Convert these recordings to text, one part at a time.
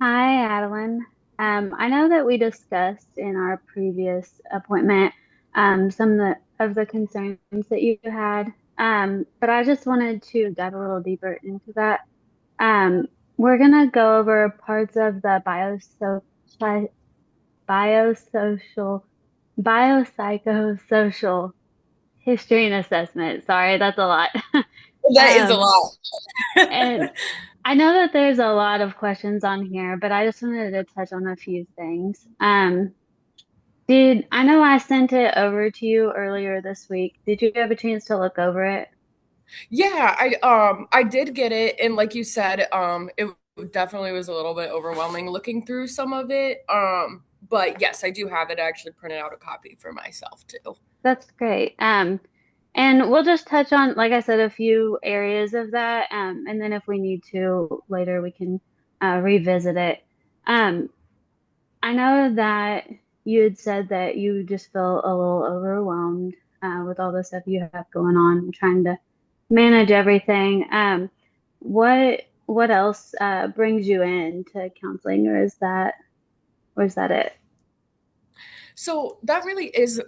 Hi, Adeline. I know that we discussed in our previous appointment some of the concerns that you had, but I just wanted to dive a little deeper into that. Um, we're gonna go over parts of the biosocial, biopsychosocial history and assessment. Sorry, that's a lot. That is a Um, lot. and I know that there's a lot of questions on here, but I just wanted to touch on a few things. I know I sent it over to you earlier this week. Did you have a chance to look over it? Yeah, I did get it, and like you said, it definitely was a little bit overwhelming looking through some of it. But yes, I do have it. I actually printed out a copy for myself too. That's great. And we'll just touch on, like I said, a few areas of that. And then if we need to later, we can revisit it. Um, I know that you had said that you just feel a little overwhelmed with all the stuff you have going on and trying to manage everything. What else brings you in to counseling, or is that it? So that really is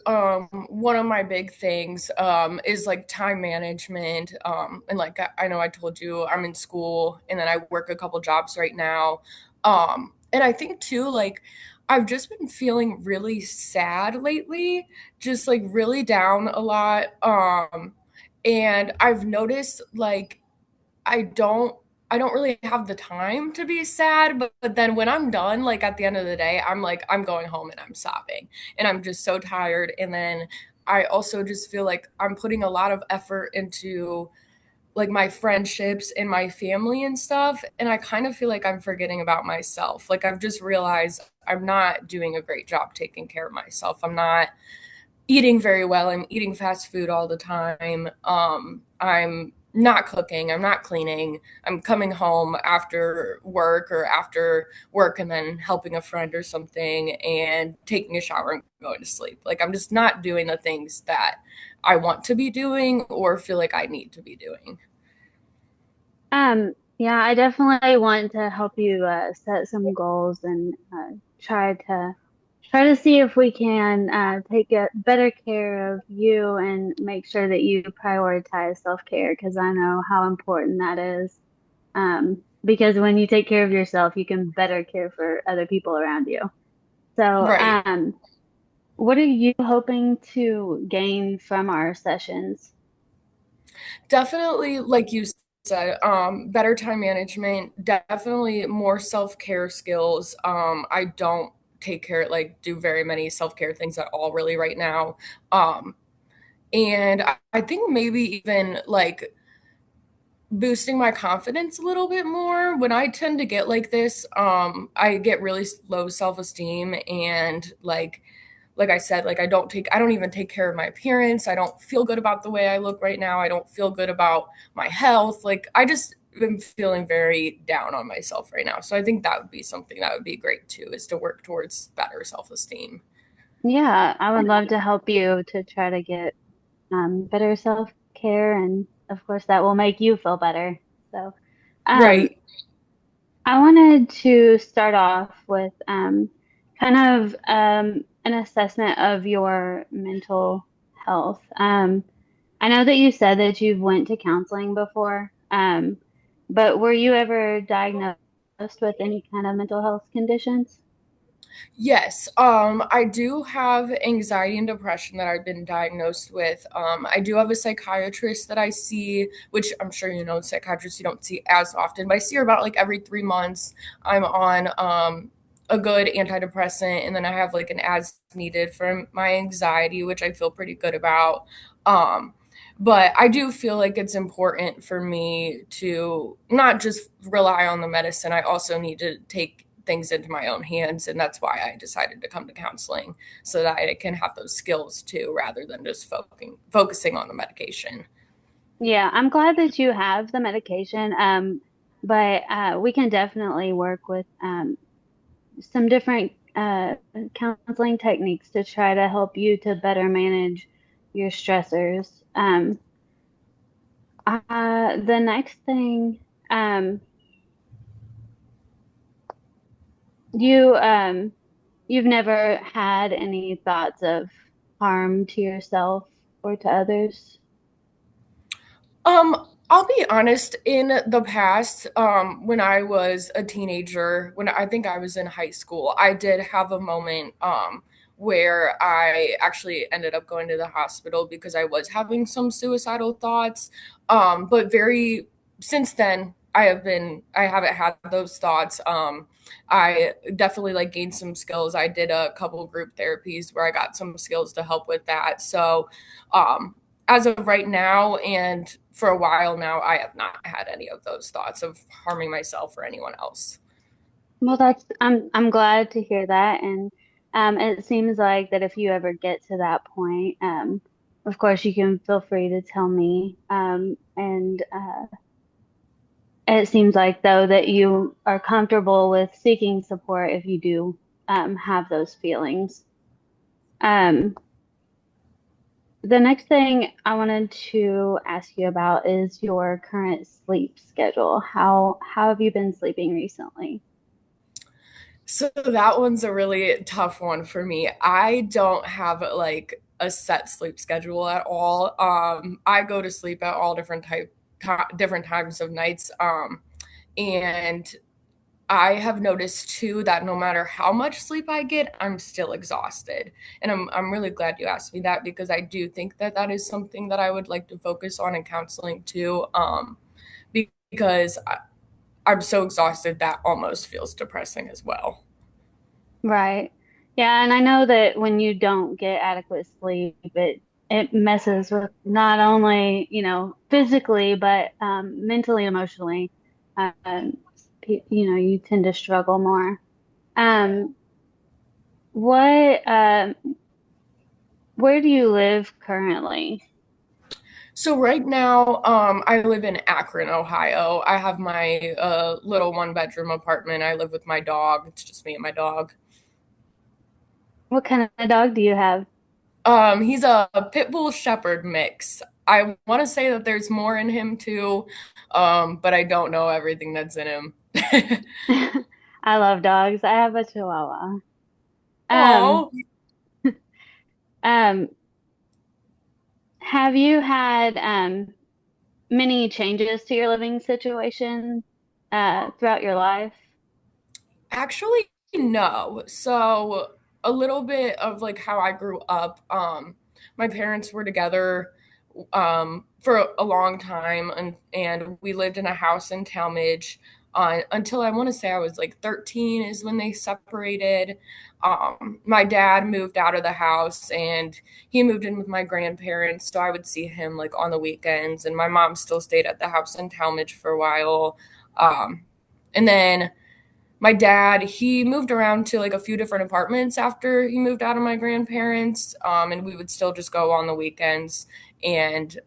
one of my big things is like time management. And like I know I told you I'm in school and then I work a couple jobs right now. And I think too, like I've just been feeling really sad lately, just like really down a lot. And I've noticed like I don't I don't really have the time to be sad, but then when I'm done, like at the end of the day, I'm like I'm going home and I'm sobbing and I'm just so tired. And then I also just feel like I'm putting a lot of effort into like my friendships and my family and stuff, and I kind of feel like I'm forgetting about myself. Like I've just realized I'm not doing a great job taking care of myself. I'm not eating very well. I'm eating fast food all the time. I'm not cooking. I'm not cleaning. I'm coming home after work and then helping a friend or something and taking a shower and going to sleep. Like I'm just not doing the things that I want to be doing or feel like I need to be doing. Yeah, I definitely want to help you set some goals and try to see if we can take better care of you and make sure that you prioritize self-care because I know how important that is. Because when you take care of yourself, you can better care for other people around you. So, Right. what are you hoping to gain from our sessions? Definitely, like you said, better time management, definitely more self-care skills. I don't take care, like do very many self-care things at all really right now. Um, and I think maybe even like boosting my confidence a little bit more. When I tend to get like this, I get really low self-esteem and like I said, like I don't even take care of my appearance. I don't feel good about the way I look right now. I don't feel good about my health. Like I just am feeling very down on myself right now. So I think that would be something that would be great too, is to work towards better self-esteem. Yeah, I would love to help you to try to get better self-care, and of course, that will make you feel better. So, um, Right. I wanted to start off with kind of an assessment of your mental health. I know that you said that you've went to counseling before, but were you ever diagnosed with any kind of mental health conditions? Yes, I do have anxiety and depression that I've been diagnosed with. I do have a psychiatrist that I see, which I'm sure you know, psychiatrists you don't see as often, but I see her about like every 3 months. I'm on a good antidepressant, and then I have like an as needed for my anxiety, which I feel pretty good about. Um, but I do feel like it's important for me to not just rely on the medicine. I also need to take things into my own hands. And that's why I decided to come to counseling so that I can have those skills too, rather than just focusing on the medication. Yeah, I'm glad that you have the medication, but we can definitely work with some different counseling techniques to try to help you to better manage your stressors. The next thing, um, You you've never had any thoughts of harm to yourself or to others? I'll be honest, in the past, when I was a teenager, when I think I was in high school, I did have a moment, where I actually ended up going to the hospital because I was having some suicidal thoughts. But since then, I haven't had those thoughts. I definitely like gained some skills. I did a couple group therapies where I got some skills to help with that. So, um, as of right now and for a while now, I have not had any of those thoughts of harming myself or anyone else. Well, I'm glad to hear that, and it seems like that if you ever get to that point, of course you can feel free to tell me. And it seems like though that you are comfortable with seeking support if you do have those feelings. Um, the next thing I wanted to ask you about is your current sleep schedule. How have you been sleeping recently? So that one's a really tough one for me. I don't have like a set sleep schedule at all. I go to sleep at all different times of nights. And I have noticed too that no matter how much sleep I get, I'm still exhausted. And I'm really glad you asked me that because I do think that that is something that I would like to focus on in counseling too. Because I'm so exhausted that almost feels depressing as well. Right. Yeah, and I know that when you don't get adequate sleep, it messes with not only, physically, but mentally, emotionally. Um, you tend to struggle more. Um, what, where do you live currently? So right now, I live in Akron, Ohio. I have my little one bedroom apartment. I live with my dog. It's just me and my dog. What kind of dog do you have? He's a pit bull shepherd mix. I want to say that there's more in him too, but I don't know everything that's in him. I love dogs. I have a Chihuahua. Um, Oh, um, have you had many changes to your living situation throughout your life? actually, no. So a little bit of like how I grew up. My parents were together for a long time, and we lived in a house in Talmadge until I want to say I was like 13 is when they separated. My dad moved out of the house and he moved in with my grandparents, so I would see him like on the weekends, and my mom still stayed at the house in Talmadge for a while. Um, and then my dad, he moved around to like a few different apartments after he moved out of my grandparents, and we would still just go on the weekends. And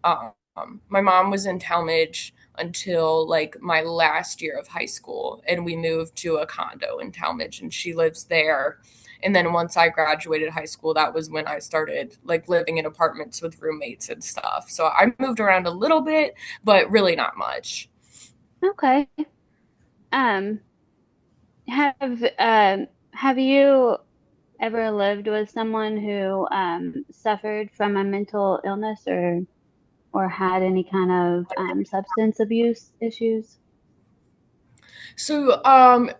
my mom was in Talmadge until like my last year of high school, and we moved to a condo in Talmadge, and she lives there. And then once I graduated high school, that was when I started like living in apartments with roommates and stuff. So I moved around a little bit, but really not much. Okay. Um, have you ever lived with someone who suffered from a mental illness or had any kind of substance abuse issues? So,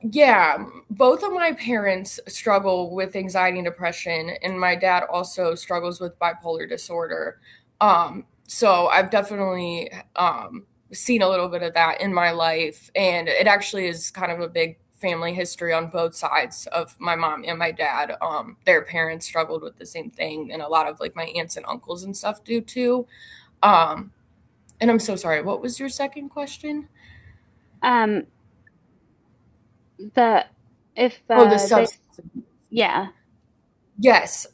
yeah, both of my parents struggle with anxiety and depression, and my dad also struggles with bipolar disorder. So I've definitely seen a little bit of that in my life, and it actually is kind of a big family history on both sides of my mom and my dad. Their parents struggled with the same thing, and a lot of like my aunts and uncles and stuff do too. Um, and I'm so sorry. What was your second question? Um, the if Oh, the they substance. yeah. Yes.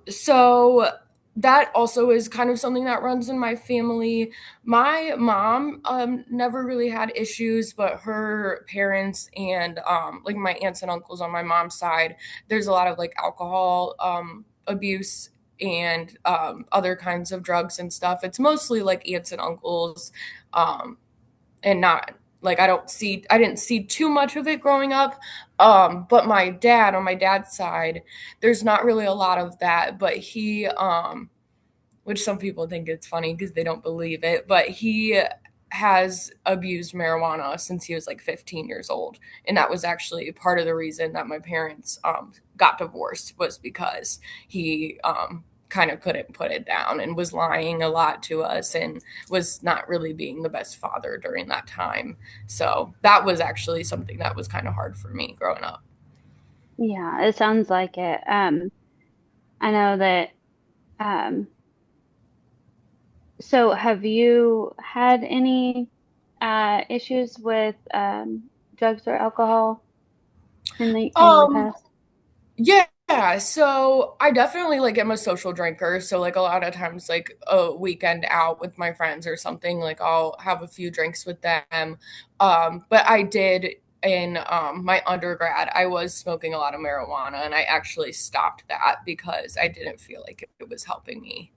So that also is kind of something that runs in my family. My mom never really had issues, but her parents and like my aunts and uncles on my mom's side, there's a lot of like alcohol abuse and other kinds of drugs and stuff. It's mostly like aunts and uncles, um and not like I didn't see too much of it growing up. But my dad, on my dad's side, there's not really a lot of that, but he which some people think it's funny because they don't believe it, but he has abused marijuana since he was like 15 years old. And that was actually part of the reason that my parents got divorced, was because he kind of couldn't put it down and was lying a lot to us and was not really being the best father during that time. So that was actually something that was kind of hard for me growing up. Yeah, it sounds like it. I know that um so have you had any issues with drugs or alcohol in the Um, past? Yeah, so I definitely like am a social drinker. So like a lot of times like a weekend out with my friends or something, like I'll have a few drinks with them. But I did in my undergrad, I was smoking a lot of marijuana and I actually stopped that because I didn't feel like it was helping me.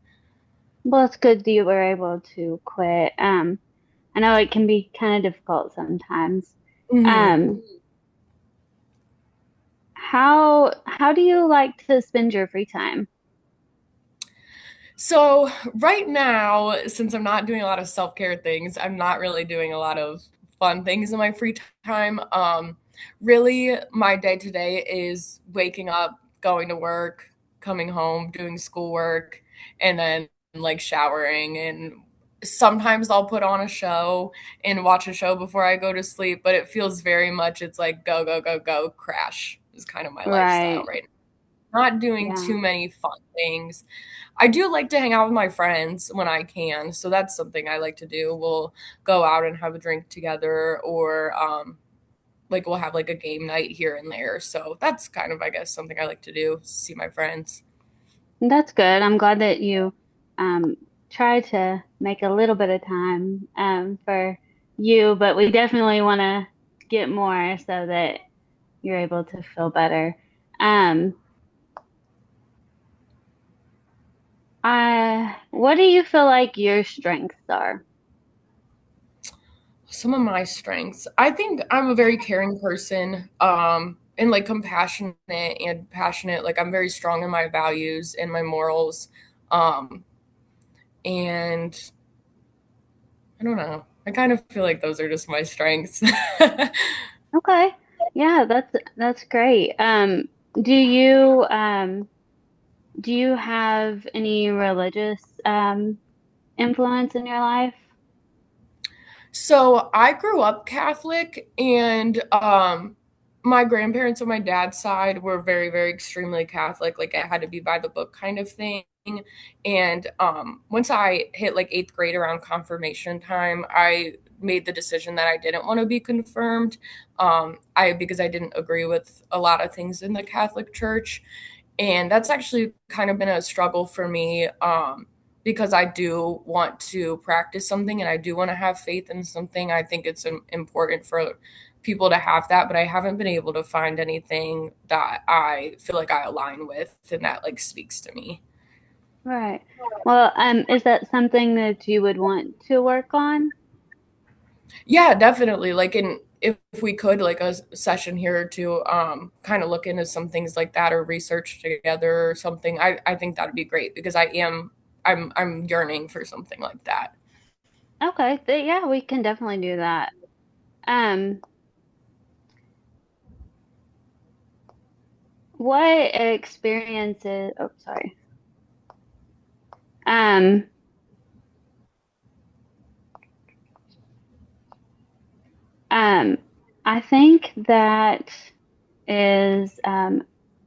Well, it's good that you were able to quit. I know it can be kind of difficult sometimes. Mhm. Um, how do you like to spend your free time? So right now, since I'm not doing a lot of self-care things, I'm not really doing a lot of fun things in my free time. Really, my day to day is waking up, going to work, coming home, doing schoolwork, and then like showering. And sometimes I'll put on a show and watch a show before I go to sleep, but it feels very much it's like go, go, go, go, crash is kind of my lifestyle Right. right now. Not doing Yeah. too many fun things. I do like to hang out with my friends when I can, so that's something I like to do. We'll go out and have a drink together, or like we'll have like a game night here and there. So that's kind of, I guess, something I like to do, see my friends. That's good. I'm glad that you um, try to make a little bit of time for you, but we definitely want to get more so that you're able to feel better. Um, what do you feel like your strengths are? Some of my strengths, I think I'm a very caring person, and like compassionate and passionate. Like I'm very strong in my values and my morals, um, and I don't know. I kind of feel like those are just my strengths. Okay. Yeah, that's great. Do you do you have any religious influence in your life? So I grew up Catholic, and my grandparents on my dad's side were very, very extremely Catholic. Like it had to be by the book kind of thing. And once I hit like eighth grade around confirmation time, I made the decision that I didn't want to be confirmed. I because I didn't agree with a lot of things in the Catholic Church, and that's actually kind of been a struggle for me. Because I do want to practice something and I do want to have faith in something. I think it's important for people to have that, but I haven't been able to find anything that I feel like I align with and that like speaks to me. Right. Well, is that something that you would want to work on? Yeah, definitely. Like in if we could like a session here to kind of look into some things like that or research together or something, I think that'd be great because I'm yearning for something like that. Okay. Yeah, we can definitely do that. Um, what experiences, oh, sorry. Um, um, I think that is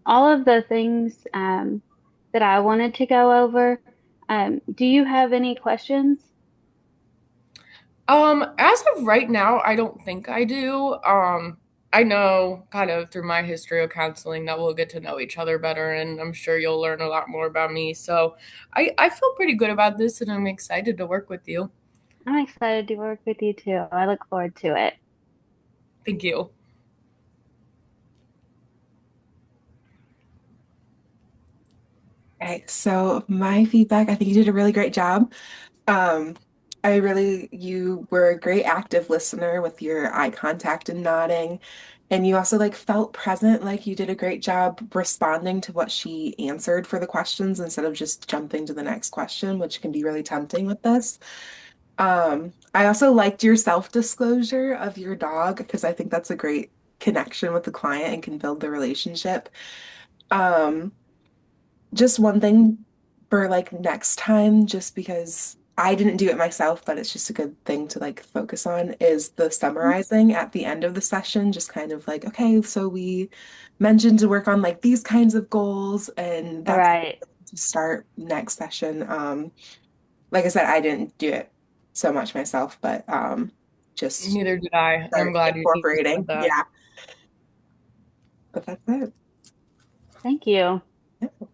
all of the things that I wanted to go over. Do you have any questions? As of right now, I don't think I do. I know kind of through my history of counseling that we'll get to know each other better, and I'm sure you'll learn a lot more about me. So I feel pretty good about this, and I'm excited to work with you. I'm excited to work with you too. I look forward to it. Thank you. Okay, so my feedback, I think you did a really great job. Um, You were a great active listener with your eye contact and nodding. And you also like felt present, like you did a great job responding to what she answered for the questions instead of just jumping to the next question, which can be really tempting with this. I also liked your self-disclosure of your dog because I think that's a great connection with the client and can build the relationship. Um, just one thing for like next time, just because I didn't do it myself, but it's just a good thing to like focus on is the summarizing at the end of the session, just kind of like, okay, so we mentioned to work on like these kinds of goals, and that's Right. to start next session. Like I said, I didn't do it so much myself, but just Neither did I, and I'm start glad you said incorporating. that. Yeah, but that's it. Thank you. Yeah.